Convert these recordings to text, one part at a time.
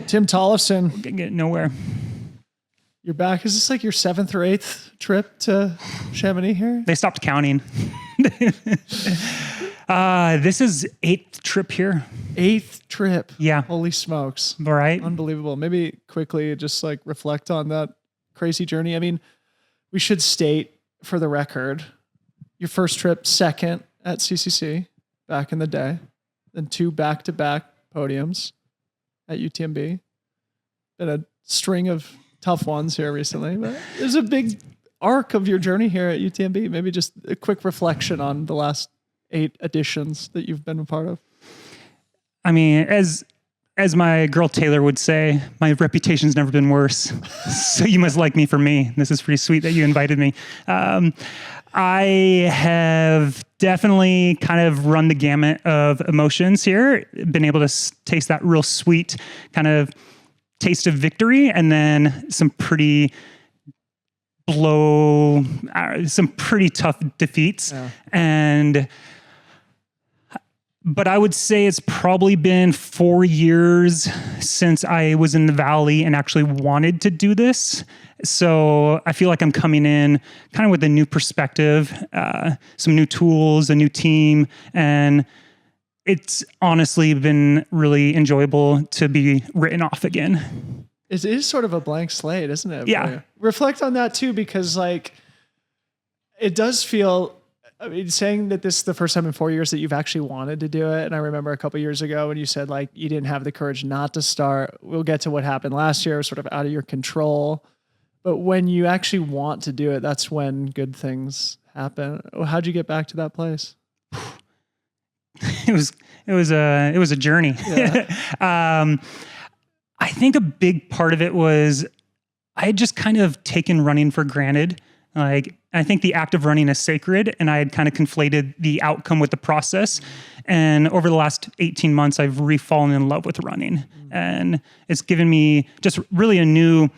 Tim Tollefson. Get nowhere. You're back. Is this like your 7th or 8th trip to Chamonix here? They stopped counting. This is 8th trip here. 8th trip. Yeah. Holy smokes. All right. Unbelievable. Maybe quickly just like reflect on that crazy journey. I mean, we should state for the record, your first trip, 2nd at CCC back in the day, then 2 back-to-back podiums at UTMB. Been a string of tough ones here recently, but there's a big arc of your journey here at UTMB. Maybe just a quick reflection on the last 8 editions that you've been a part of. I mean, as my girl Taylor would say, my reputation's never been worse. So you must like me for me. This is pretty sweet that you invited me. I have definitely kind of run the gamut of emotions here, been able to taste that real sweet kind of taste of victory, and then some pretty tough defeats. Yeah. But I would say it's probably been 4 years since I was in the Valley and actually wanted to do this. So I feel like I'm coming in kind of with a new perspective, some new tools, a new team, and it's honestly been really enjoyable to be written off again. It is sort of a blank slate, isn't it? Yeah. Reflect on that too, because like it does feel, I mean, saying that this is the first time in 4 years that you've actually wanted to do it. And I remember a couple of years ago when you said like you didn't have the courage not to start. We'll get to what happened last year, sort of out of your control. But when you actually want to do it, that's when good things happen. How'd you get back to that place? It was a journey. Yeah. I think a big part of it was I had just kind of taken running for granted. Like, I think the act of running is sacred, and I had kind of conflated the outcome with the process. And over the last 18 months, I've re-fallen in love with running. And it's given me just really a new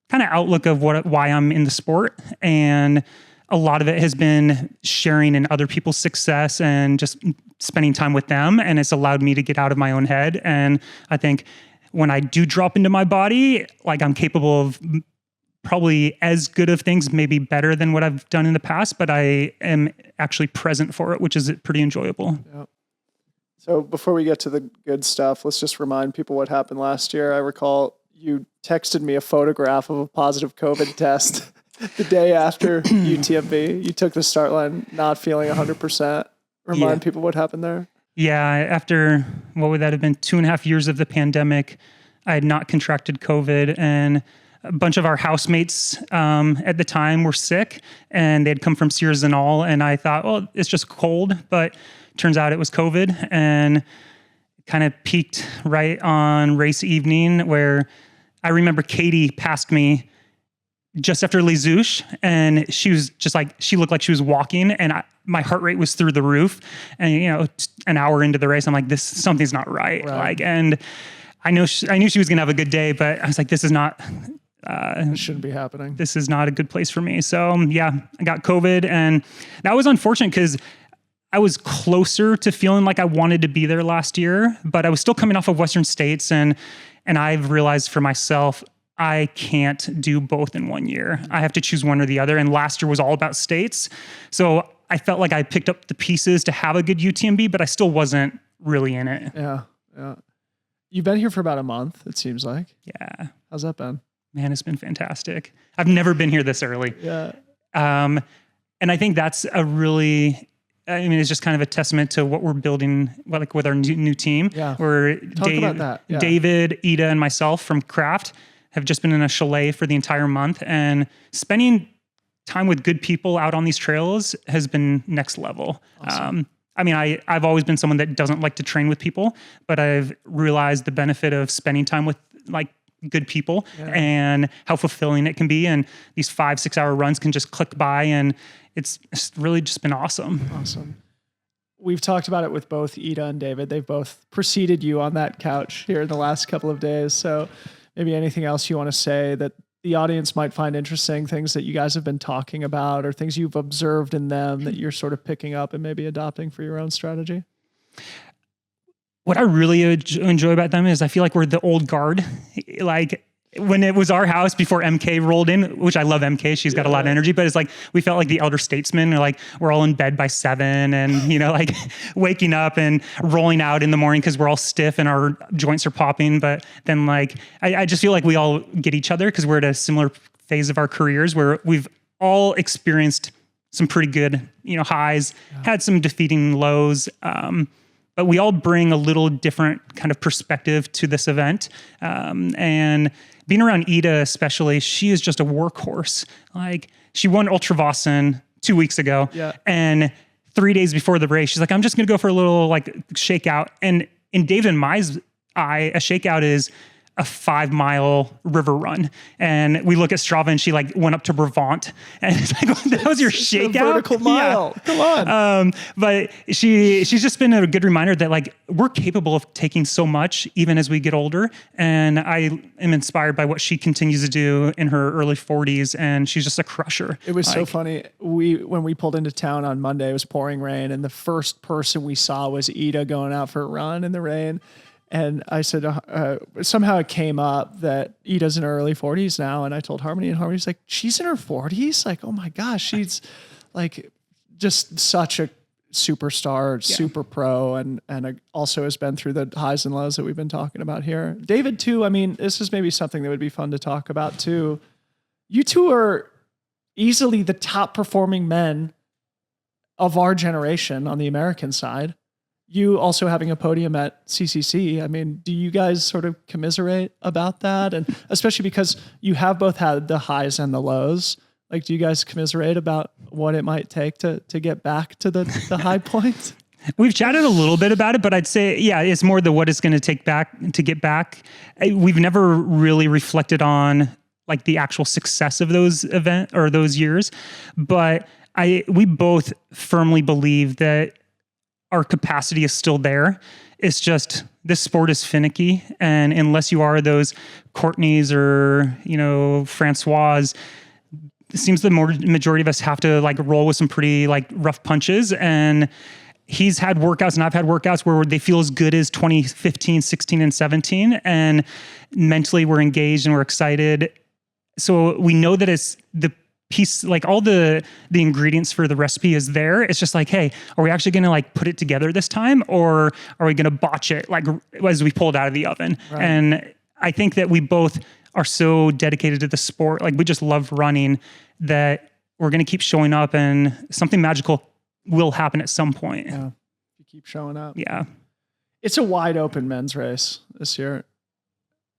kind of outlook of why I'm in the sport. And a lot of it has been sharing in other people's success and just spending time with them. And it's allowed me to get out of my own head. And I think when I do drop into my body, like I'm capable of probably as good of things, maybe better than what I've done in the past, but I am actually present for it, which is pretty enjoyable. Yeah. So before we get to the good stuff, let's just remind people what happened last year. I recall you texted me a photograph of a positive COVID test the day after UTMB. You took the start line not feeling 100%. Remind people what happened there. Yeah, after, what would that have been, 2.5 years of the pandemic, I had not contracted COVID, and a bunch of our housemates at the time were sick, and they'd come from Sears and all, and I thought, well, it's just cold, but turns out it was COVID, and kind of peaked right on race evening, where I remember Katie passed me just after Les Houches, and she was just like, she looked like she was walking, and my heart rate was through the roof. And, you know, an hour into the race, I'm like, something's not right. Like, and I knew she was going to have a good day, but I was like, this shouldn't be happening. This is not a good place for me. So yeah, I got COVID, and that was unfortunate because I was closer to feeling like I wanted to be there last year, but I was still coming off of Western States, and I've realized for myself, I can't do both in 1 year. I have to choose one or the other. And last year was all about states. So I felt like I picked up the pieces to have a good UTMB, but I still wasn't really in it. Yeah. Yeah. You've been here for about a month, it seems like. Yeah. How's that been? Man, it's been fantastic. I've never been here this early. Yeah. And I think that's it's just kind of a testament to what we're building, like with our new team. Yeah. Where Talk about that. Yeah. David, Eda, and myself from Craft have just been in a chalet for the entire month, and spending time with good people out on these trails has been next level. Awesome. I've always been someone that doesn't like to train with people, but I've realized the benefit of spending time with like good people and how fulfilling it can be. And these 5-6 hour runs can just click by, and it's really just been awesome. Awesome. We've talked about it with both Eda and David. They've both preceded you on that couch here in the last couple of days. So maybe anything else you want to say that the audience might find interesting, things that you guys have been talking about or things you've observed in them that you're sort of picking up and maybe adopting for your own strategy? what I really enjoy about them is I feel like we're the old guard. Like when it was our house before MK rolled in, which I love MK, she's got a lot of energy, but it's like, we felt like the elder statesmen, or like we're all in bed by 7 and, you know, like waking up and rolling out in the morning because we're all stiff and our joints are popping. But then like, I just feel like we all get each other because we're at a similar phase of our careers where we've all experienced some pretty good, you know, highs, had some defeating lows. But we all bring a little different kind of perspective to this event. And being around Eda especially, she is just a workhorse. Like, she won Ultra Vossen 2 weeks ago. Yeah. And 3 days before the race, she's like, I'm just going to go for a little like shakeout. And in David and my eye, a shakeout is a 5-mile river run. And we look at Strava and she like went up to Brabant and it's like, that was your shakeout? Vertical mile. Yeah. Come on. But she's just been a good reminder that like we're capable of taking so much even as we get older. And I am inspired by what she continues to do in her early 40s. And she's just a crusher. It was so funny. When we pulled into town on Monday, it was pouring rain. And the first person we saw was Eda going out for a run in the rain. And I said, somehow it came up that Eda's in her early 40s now. And I told Harmony, and Harmony's like, she's in her 40s? Like, oh my gosh, she's like just such a superstar, super pro, and also has been through the highs and lows that we've been talking about here. David too, I mean, this is maybe something that would be fun to talk about too. You two are easily the top performing men of our generation on the American side. You also having a podium at CCC. I mean, do you guys sort of commiserate about that? And especially because you have both had the highs and the lows. Like, do you guys commiserate about what it might take to get back to the high point? We've chatted a little bit about it, but I'd say, yeah, it's more the what it's going to take back to get back. We've never really reflected on like the actual success of those events or those years, but we both firmly believe that our capacity is still there. It's just this sport is finicky, and unless you are those Courtneys or Francois, it seems the majority of us have to like roll with some pretty like rough punches. And he's had workouts and I've had workouts where they feel as good as 2015, 16, and 17, and mentally we're engaged and we're excited. So we know that it's the piece, like all the ingredients for the recipe is there. It's just like, hey, are we actually going to like put it together this time, or are we going to botch it like as we pull it out of the oven? Right. And I think that we both are so dedicated to the sport. Like, we just love running, that we're going to keep showing up and something magical will happen at some point. Yeah. You keep showing up. Yeah. It's a wide open men's race this year.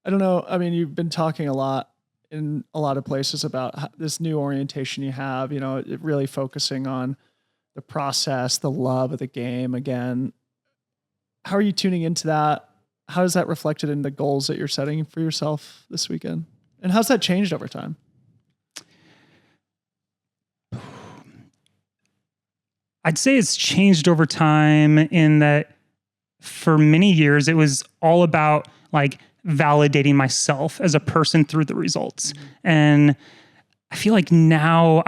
I don't know. I mean, you've been talking a lot in a lot of places about this new orientation you have, really focusing on the process, the love of the game again. How are you tuning into that? How is that reflected in the goals that you're setting for yourself this weekend? And how's that changed over time? I'd say it's changed over time in that for many years, it was all about like validating myself as a person through the results. Mm-hmm. And I feel like now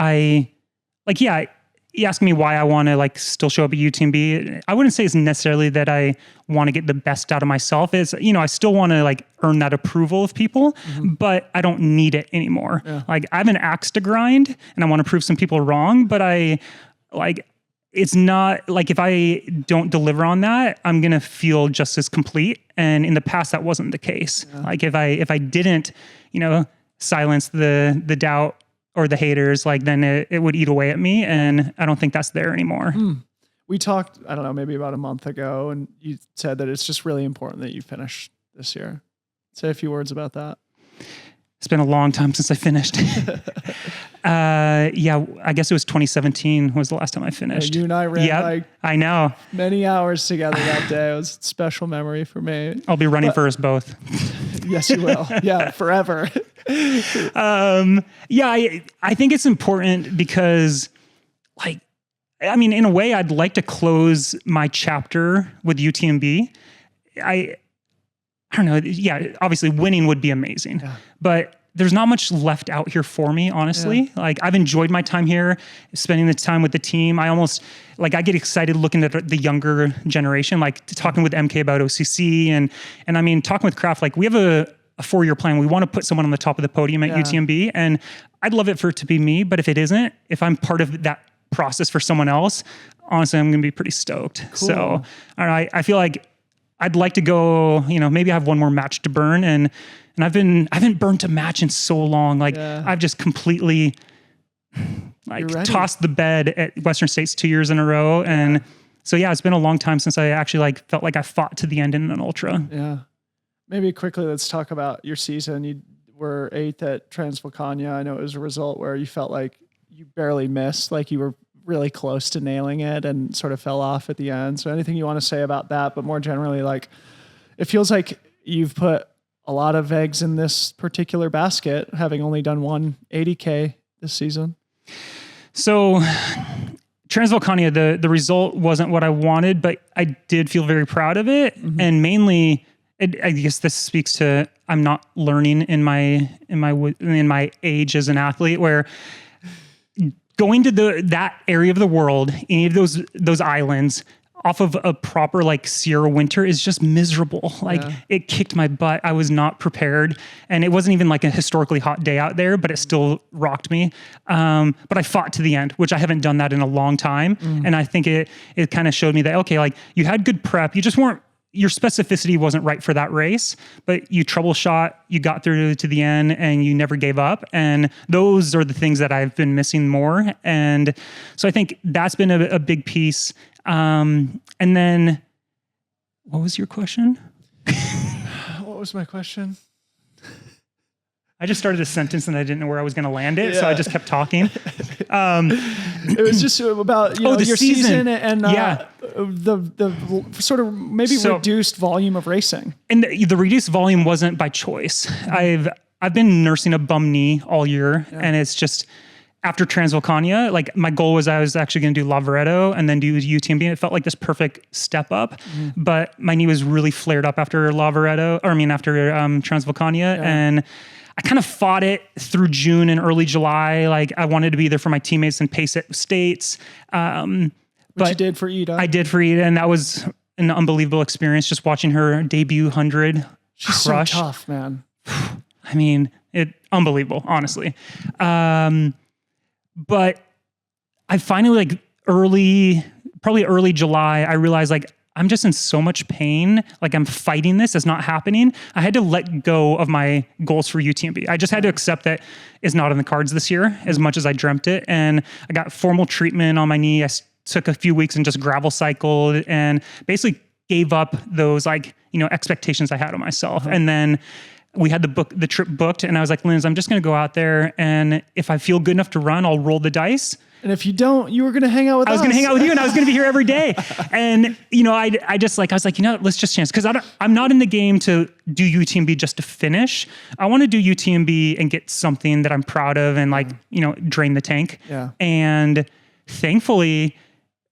you ask me why I want to like still show up at UTMB. I wouldn't say it's necessarily that I want to get the best out of myself. It's, I still want to like earn that approval of people, mm-hmm. but I don't need it anymore. Yeah. Like, I have an axe to grind and I want to prove some people wrong, but it's not like if I don't deliver on that, I'm going to feel just as complete. And in the past, that wasn't the case. Yeah. Like if I didn't, silence the doubt or the haters, like then it would eat away at me. And I don't think that's there anymore. We talked, I don't know, maybe about a month ago, and you said that it's just really important that you finish this year. Say a few words about that. It's been a long time since I finished. I guess it was 2017 was the last time I finished. You and I ran I know. many hours together that day. It was a special memory for me. I'll be running for us both. Yes, you will. Yeah, forever. I think it's important because in a way, I'd like to close my chapter with UTMB. I don't know. Yeah, obviously winning would be amazing, but there's not much left out here for me, honestly. Like I've enjoyed my time here, spending the time with the team. I get excited looking at the younger generation, like talking with MK about OCC and I mean, talking with Craft, like we have a 4-year plan. We want to put someone on the top of the podium at UTMB, and I'd love it for it to be me, but if it isn't, if I'm part of that process for someone else, honestly, I'm going to be pretty stoked. Cool. So I feel like I'd like to go, maybe I have one more match to burn, and I haven't burnt a match in so long. Like I've just completely tossed the bed at Western States 2 years in a row. And so, it's been a long time since I actually felt like I fought to the end in an ultra. Yeah. Maybe quickly, let's talk about your season. You were 8th at Transylvania. I know it was a result where you felt like you barely missed, like you were really close to nailing it and sort of fell off at the end. So anything you want to say about that, but more generally, like it feels like you've put a lot of eggs in this particular basket, having only done one 80K this season. So Transylvania, the result wasn't what I wanted, but I did feel very proud of it. Mm-hmm. And mainly, I guess this speaks to I'm not learning in my age as an athlete, where going to that area of the world, any of those islands, off of a proper Sierra winter is just miserable. It kicked my butt. I was not prepared, and it wasn't even a historically hot day out there, but it still rocked me. But I fought to the end, which I haven't done that in a long time. And I think it kind of showed me that, okay, you had good prep. You just your specificity wasn't right for that race, but you troubleshot, you got through to the end, and you never gave up. And those are the things that I've been missing more. And so I think that's been a big piece. And then what was your question? What was my question? I just started a sentence and I didn't know where I was going to land it. So I just kept talking. It was just about, your season and the sort of maybe reduced volume of racing. And the reduced volume wasn't by choice. I've been nursing a bum knee all year, and it's just after Transylvania, my goal was I was actually going to do Lavaredo and then do UTMB, and it felt like this perfect step up. But my knee was really flared up after after Transylvania, and I kind of fought it through June and early July. I wanted to be there for my teammates and pace at States. But you did for Eda. I did for Eda, and that was an unbelievable experience, just watching her debut 100 She's crush. So tough, man. I mean, unbelievable, honestly. But I finally, probably early July, I realized I'm just in so much pain. I'm fighting this. It's not happening. I had to let go of my goals for UTMB. I just had to accept that it's not in the cards this year as much as I dreamt it. And I got formal treatment on my knee. I took a few weeks and just gravel cycled and basically gave up those expectations I had of myself. And then we had the trip booked, and I was like, Linz, I'm just going to go out there, and if I feel good enough to run, I'll roll the dice. And if you don't, you were going to hang out with us. I was going to hang out with you, and I was going to be here every day. And, I was like, let's just chance. Because I'm not in the game to do UTMB just to finish. I want to do UTMB and get something that I'm proud of and drain the tank. Yeah. And thankfully,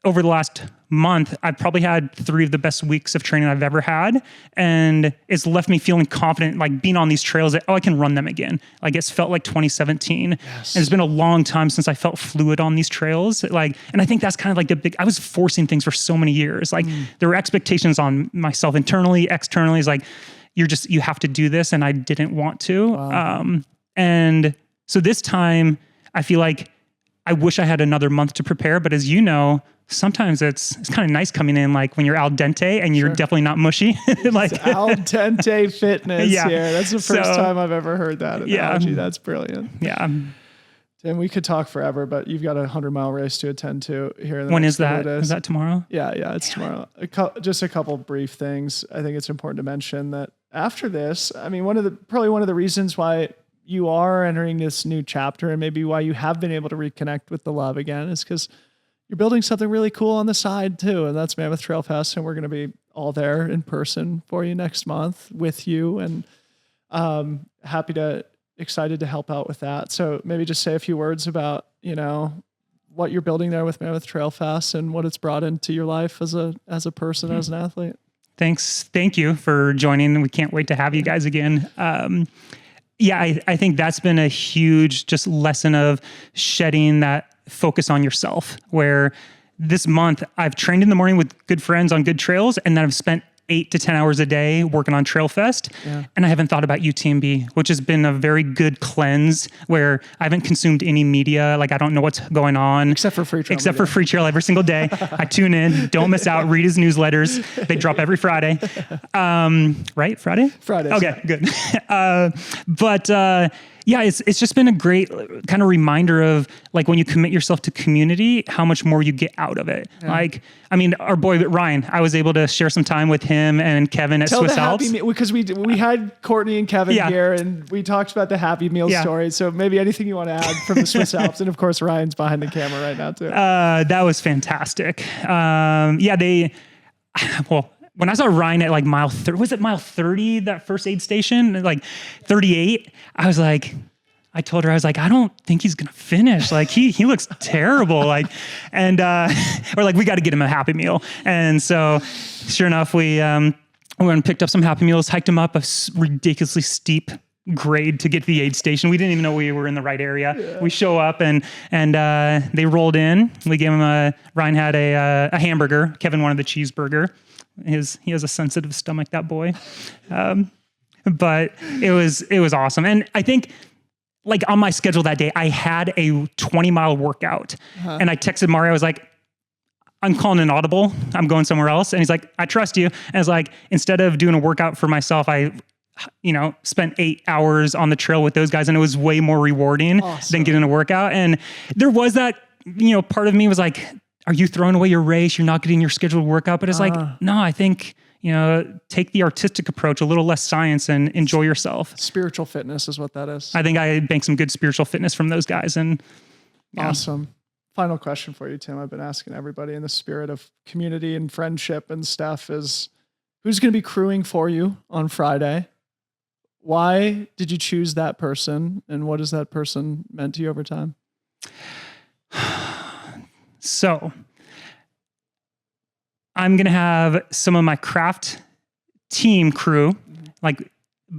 over the last month, I've probably had 3 of the best weeks of training I've ever had. And it's left me feeling confident, being on these trails that, I can run them again. It's felt like 2017. Yes. And it's been a long time since I felt fluid on these trails. And I think that's kind of the big, I was forcing things for so many years. There were expectations on myself internally, externally. It's you have to do this. And I didn't want to. Wow. And so this time I feel like I wish I had another month to prepare, but as you know, sometimes it's kind of nice coming in when you're al dente and you're definitely not mushy. It's al dente fitness here. That's the first time I've ever heard that analogy. That's brilliant. Yeah. Tim, we could talk forever, but you've got a 100-mile race to attend to here. When is that? Is that tomorrow? Yeah, it's tomorrow. Just a couple brief things. I think it's important to mention that after this, probably one of the reasons why you are entering this new chapter and maybe why you have been able to reconnect with the love again is because you're building something really cool on the side too. And that's Mammoth Trail Fest. And we're going to be all there in person for you next month with you. And excited to help out with that. So maybe just say a few words about, what you're building there with Mammoth Trail Fest and what it's brought into your life as a person, as an athlete. Thanks. Thank you for joining. We can't wait to have you guys again. yeah, I think that's been a huge just lesson of shedding that focus on yourself, where this month I've trained in the morning with good friends on good trails, and then I've spent 8 to 10 hours a day working on Trail Fest. Yeah. And I haven't thought about UTMB, which has been a very good cleanse where I haven't consumed any media. Like, I don't know what's going on. Except for Freetrail every single day. I tune in, don't miss out, read his newsletters. They drop every Friday. Right? Friday? Fridays. Okay, good. Yeah, it's just been a great kind of reminder of like when you commit yourself to community, how much more you get out of it. Yeah. Like, I mean, our boy Ryan, I was able to share some time with him and Kevin at Swiss Alps. Because we had Courtney and Kevin here, and we talked about the Happy Meal story. So maybe anything you want to add from the Swiss Alps, and of course Ryan's behind the camera right now too. That was fantastic. When I saw Ryan at like mile 30, that first aid station, like 38, I told her, I don't think he's going to finish. Like he looks terrible. Like, and, we're like, we got to get him a Happy Meal. And so sure enough, we went and picked up some Happy Meals, hiked him up a ridiculously steep grade to get to the aid station. We didn't even know we were in the right area. Yeah. We show up and they rolled in. We gave him Ryan had a hamburger. Kevin wanted the cheeseburger. He has a sensitive stomach, that boy. But it was awesome. And I think like on my schedule that day, I had a 20-mile workout and I texted Mario. I was like, I'm calling an audible. I'm going somewhere else. And he's like, I trust you. And it's like, instead of doing a workout for myself, I spent 8 hours on the trail with those guys, and it was way more rewarding than getting a workout. And there was that, part of me was like, are you throwing away your race? You're not getting your scheduled workout. But it's like, no, I think, take the artistic approach, a little less science, and enjoy yourself. Spiritual fitness is what that is. I think I banked some good spiritual fitness from those guys. And awesome. Final question for you, Tim. I've been asking everybody in the spirit of community and friendship and stuff is, who's going to be crewing for you on Friday? Why did you choose that person? And what has that person meant to you over time? So I'm going to have some of my craft team crew,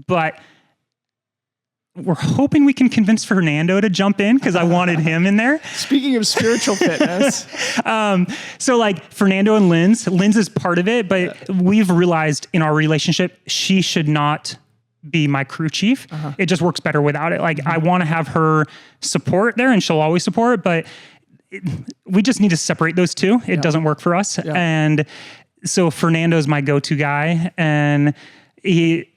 but we're hoping we can convince Fernando to jump in because I wanted him in there. Speaking of spiritual fitness. So like Fernando and Linz is part of it, but we've realized in our relationship, she should not be my crew chief. It just works better without it. Like I want to have her support there, and she'll always support, but we just need to separate those two. It doesn't work for us. Yeah. And so Fernando's my go-to guy, and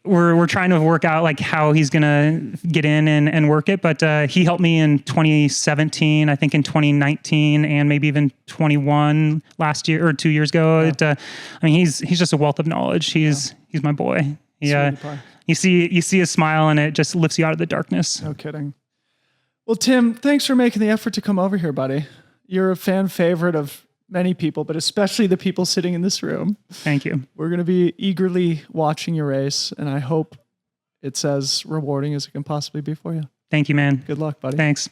we're trying to work out like how he's going to get in and work it. But he helped me in 2017, I think in 2019, and maybe even 21 last year or 2 years ago. Yeah. He's just a wealth of knowledge. He's my boy. Yeah. You see his smile, and it just lifts you out of the darkness. No kidding. Well, Tim, thanks for making the effort to come over here, buddy. You're a fan favorite of many people, but especially the people sitting in this room. Thank you. We're going to be eagerly watching your race, and I hope it's as rewarding as it can possibly be for you. Thank you, man. Good luck, buddy. Thanks.